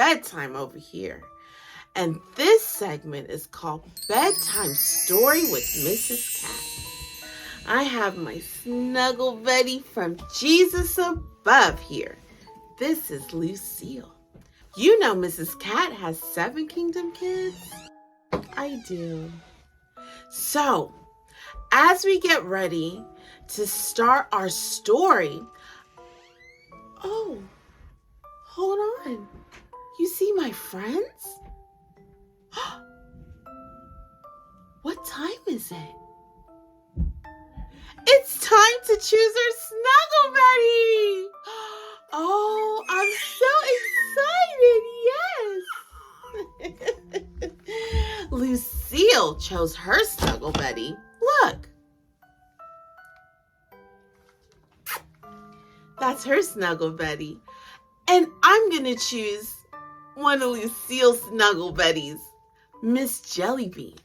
Bedtime over here. And this segment is called Bedtime Story with Mrs. Cat. I have my snuggle buddy from Jesus above here. This is Lucille. You know Mrs. Cat has 7 kingdom kids? I do. So, as we get ready to start our story, oh, hold on. You see my friends? What time is it? It's time to choose our snuggle buddy. Oh, I'm so excited. Yes. Lucille chose her snuggle buddy. Look. That's her snuggle buddy. And I'm going to choose one of Lucille's snuggle buddies, Miss Jellybeans.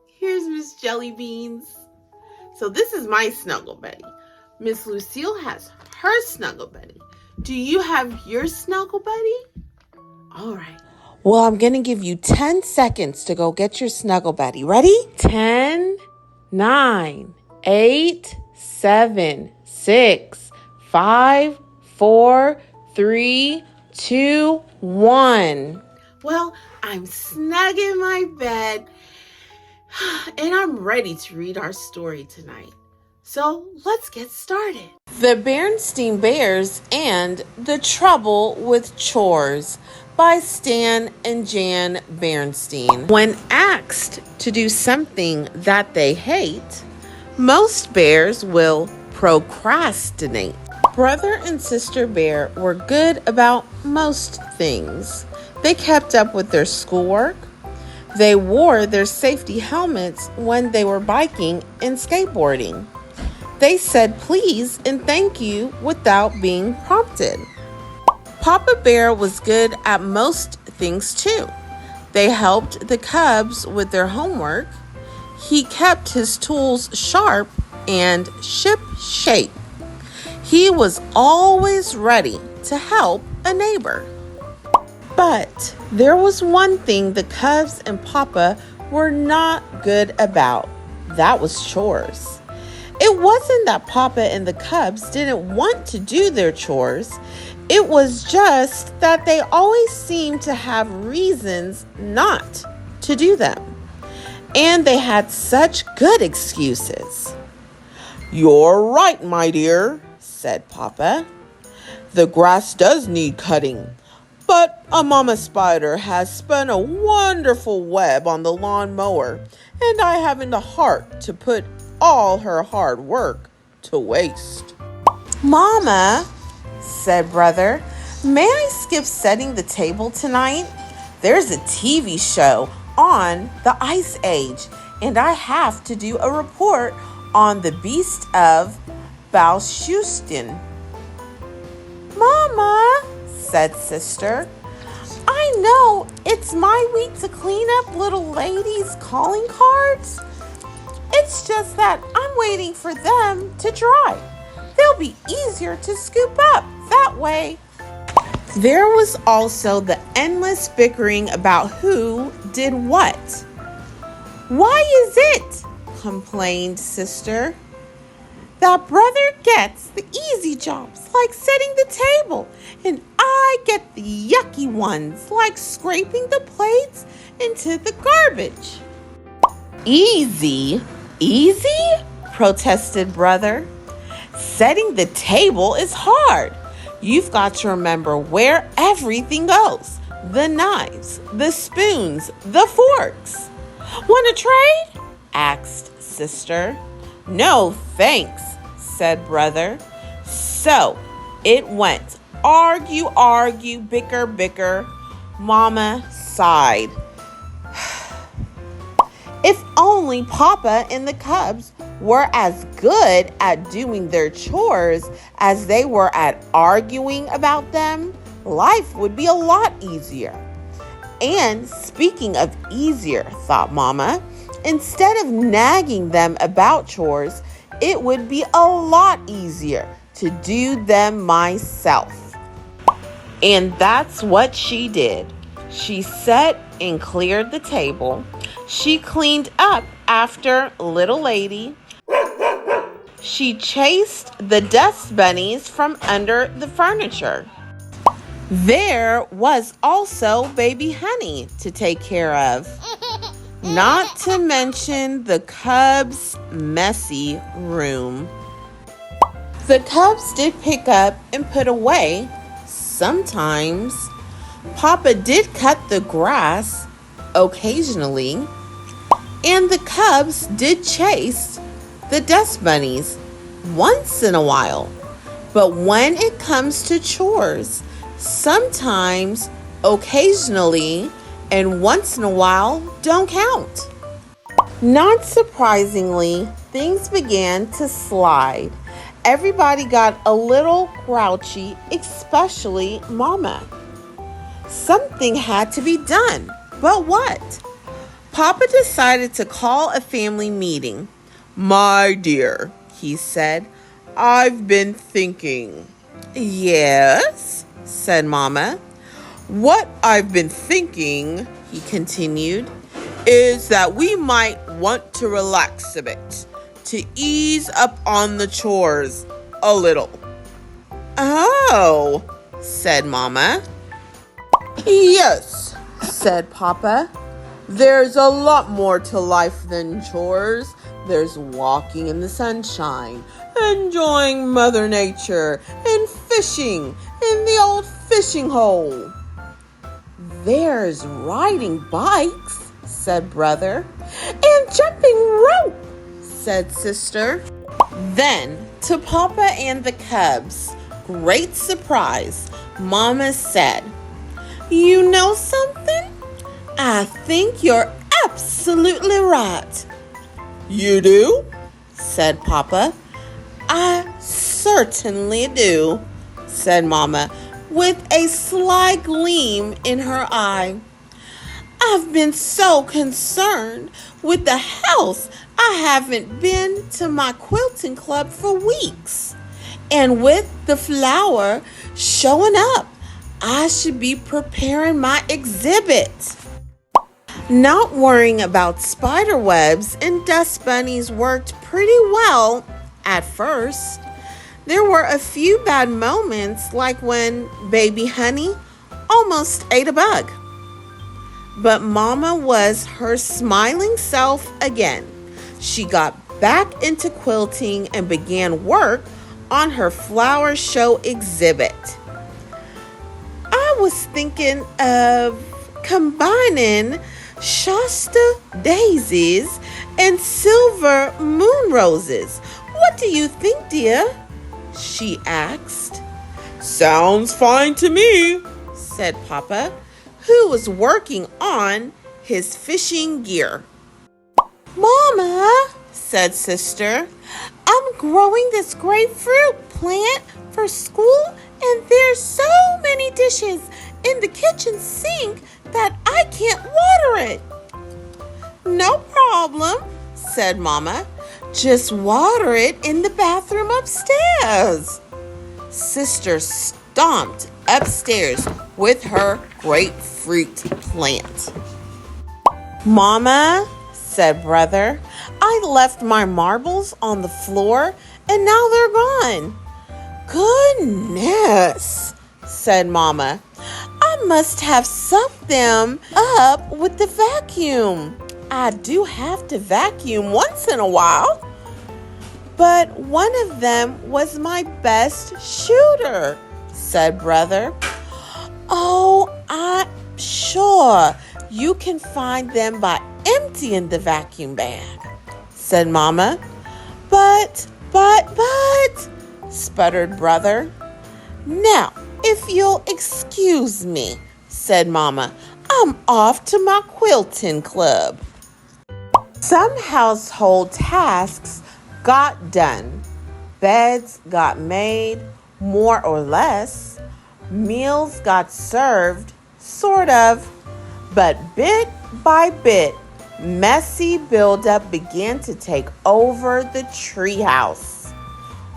Here's Miss Jellybeans. So this is my snuggle buddy. Miss Lucille has her snuggle buddy. Do you have your snuggle buddy? All right. Well, I'm going to give you 10 seconds to go get your snuggle buddy. Ready? 10, 9, 8, 7, 6, 5, 4, 3, 2, 1. Well, I'm snug in my bed and I'm ready to read our story tonight. So let's get started. The Berenstain Bears and the Trouble with Chores by Stan and Jan Berenstain. When asked to do something that they hate, most bears will procrastinate. Brother and Sister Bear were good about most things. They kept up with their schoolwork. They wore their safety helmets when they were biking and skateboarding. They said please and thank you without being prompted. Papa Bear was good at most things too. They helped the cubs with their homework. He kept his tools sharp and ship shape. He was always ready to help a neighbor. But there was one thing the cubs and Papa were not good about. That was chores. It wasn't that Papa and the cubs didn't want to do their chores. It was just that they always seemed to have reasons not to do them. And they had such good excuses. "You're right, my dear," said Papa. "The grass does need cutting, but a mama spider has spun a wonderful web on the lawn mower, and I haven't the heart to put all her hard work to waste." "Mama," said Brother, "may I skip setting the table tonight? There's a TV show on the Ice Age, and I have to do a report on the beast of Balshustin." "Mama," said Sister, "I know it's my week to clean up little ladies' calling cards. It's just that I'm waiting for them to dry. They'll be easier to scoop up that way." There was also the endless bickering about who did what. "Why is it," complained Sister, "that Brother gets the easy jobs like setting the table, and I get the yucky ones like scraping the plates into the garbage?" "Easy? Easy?" protested Brother. "Setting the table is hard. You've got to remember where everything goes. The knives, the spoons, the forks." "Want to trade?" asked Sister. "No, thanks," said Brother. So it went argue, argue, bicker, bicker. Mama sighed. If only Papa and the cubs were as good at doing their chores as they were at arguing about them, life would be a lot easier. And speaking of easier, thought Mama, instead of nagging them about chores, it would be a lot easier to do them myself. And that's what she did. She set and cleared the table. She cleaned up after little lady. She chased the dust bunnies from under the furniture. There was also baby Honey to take care of. Not to mention the cubs' messy room. The cubs did pick up and put away sometimes. Papa did cut the grass occasionally. And the cubs did chase the dust bunnies once in a while. But when it comes to chores, sometimes, occasionally, and once in a while don't count. Not surprisingly, things began to slide. Everybody got a little grouchy, especially Mama. Something had to be done, but what? Papa decided to call a family meeting. "My dear," he said, "I've been thinking." "Yes?" said Mama. "What I've been thinking," he continued, "is that we might want to relax a bit, to ease up on the chores a little." "Oh," said Mama. "Yes," said Papa. "There's a lot more to life than chores. There's walking in the sunshine, enjoying Mother Nature, and fishing in the old fishing hole." "There's riding bikes," said Brother. "And jumping rope," said Sister. Then, to Papa and the cubs' great surprise, Mama said, "You know something? I think you're absolutely right." "You do?" said Papa. "I certainly do," said Mama, with a sly gleam in her eye. "I've been so concerned with the house, I haven't been to my quilting club for weeks. And with the flower showing up, I should be preparing my exhibit." Not worrying about spider webs and dust bunnies worked pretty well at first. There were a few bad moments, like when baby Honey almost ate a bug. But Mama was her smiling self again. She got back into quilting and began work on her flower show exhibit. "I was thinking of combining Shasta daisies and silver moon roses. What do you think, dear?" she asked. "Sounds fine to me," said Papa, who was working on his fishing gear. "Mama," said Sister, "I'm growing this grapefruit plant for school, and there's so many dishes in the kitchen sink that I can't water it." "No problem," said Mama. "Just water it in the bathroom upstairs." Sister stomped upstairs with her grapefruit plant. "Mama," said Brother, "I left my marbles on the floor and now they're gone." "Goodness," said Mama. "I must have sucked them up with the vacuum. I do have to vacuum once in a while. But one of them was my best shooter," said Brother. "Oh, I'm sure you can find them by emptying the vacuum bag," said Mama. But, sputtered Brother. "Now, if you'll excuse me," said Mama, "I'm off to my quilting club." Some household tasks got done. Beds got made, more or less. Meals got served, sort of. But bit by bit, Messy buildup began to take over the treehouse.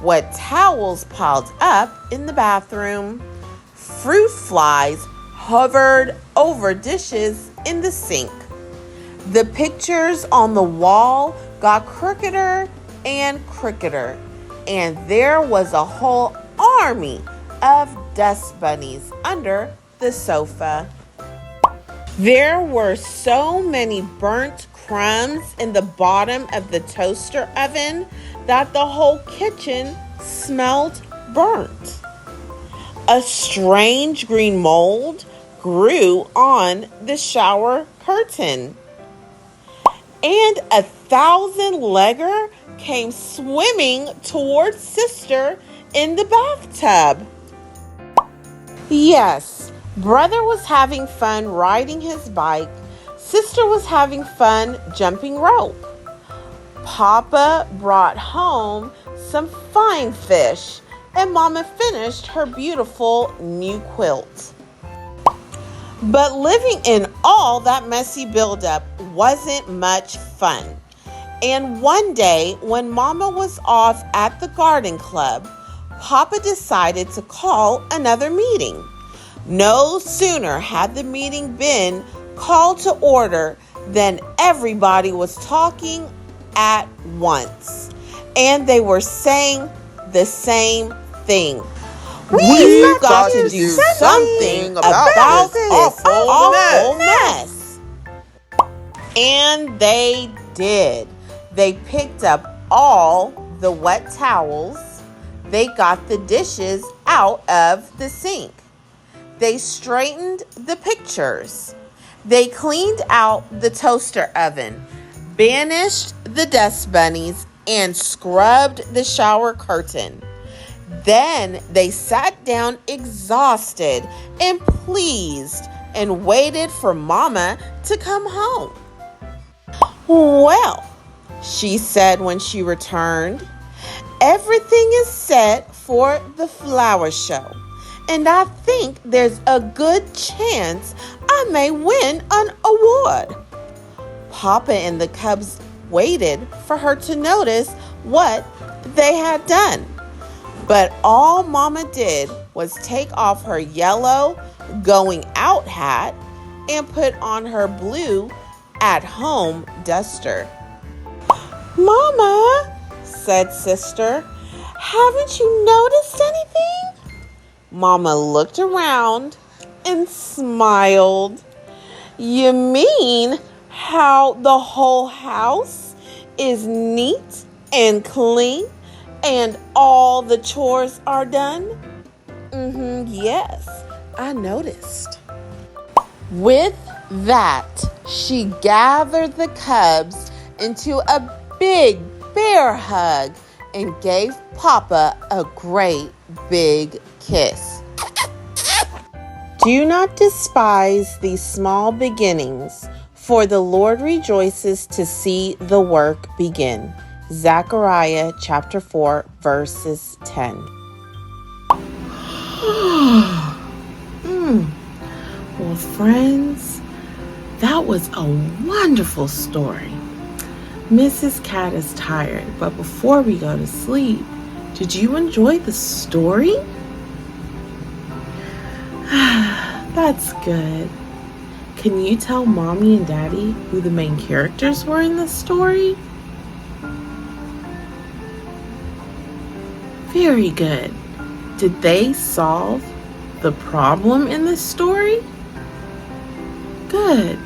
Wet towels piled up in the bathroom. Fruit flies hovered over dishes in the sink. The pictures on the wall got crookeder and crookeder, and there was a whole army of dust bunnies under the sofa. There were so many burnt crumbs in the bottom of the toaster oven that the whole kitchen smelled burnt. A strange green mold grew on the shower curtain. And a 1,000-legger came swimming towards Sister in the bathtub. Yes, Brother was having fun riding his bike. Sister was having fun jumping rope. Papa brought home some fine fish, and Mama finished her beautiful new quilt. But living in all that messy buildup wasn't much fun. And one day, when Mama was off at the garden club, Papa decided to call another meeting. No sooner had the meeting been called to order than everybody was talking at once. And they were saying the same thing. We've got to do something about this awful mess. And they did. They picked up all the wet towels. They got the dishes out of the sink. They straightened the pictures. They cleaned out the toaster oven, banished the dust bunnies, and scrubbed the shower curtain. Then they sat down exhausted and pleased and waited for Mama to come home. Well, she said when she returned, everything is set for the flower show, and I think there's a good chance I may win an award. Papa and the cubs waited for her to notice what they had done. But all Mama did was take off her yellow going out hat and put on her blue at-home duster. Mama, said Sister, haven't you noticed anything? Mama looked around and smiled. You mean how the whole house is neat and clean? And all the chores are done? Yes, I noticed. With that, she gathered the cubs into a big bear hug and gave Papa a great big kiss. Do not despise these small beginnings, for the Lord rejoices to see the work begin. Zechariah chapter 4, verses 10. Well, friends, that was a wonderful story. Mrs. Cat is tired, but before we go to sleep, did you enjoy the story? That's good. Can you tell Mommy and Daddy who the main characters were in this story? Very good. Did they solve the problem in this story? Good.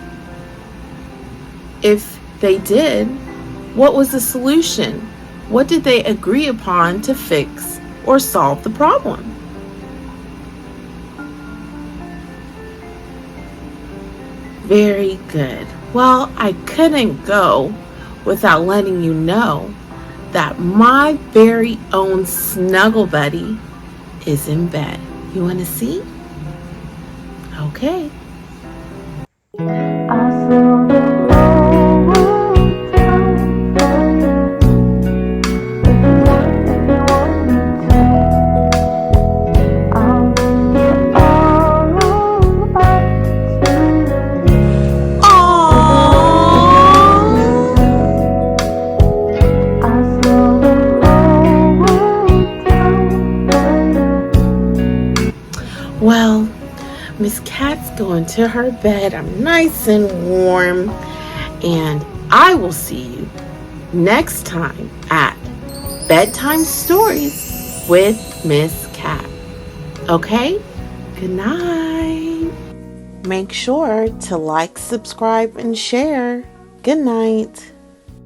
If they did, what was the solution? What did they agree upon to fix or solve the problem? Very good. Well, I couldn't go without letting you know that my very own snuggle buddy is in bed. You want to see? Okay. Miss Cat's going to her bed. I'm nice and warm. And I will see you next time at Bedtime Stories with Miss Cat. Okay? Good night. Make sure to like, subscribe, and share. Good night.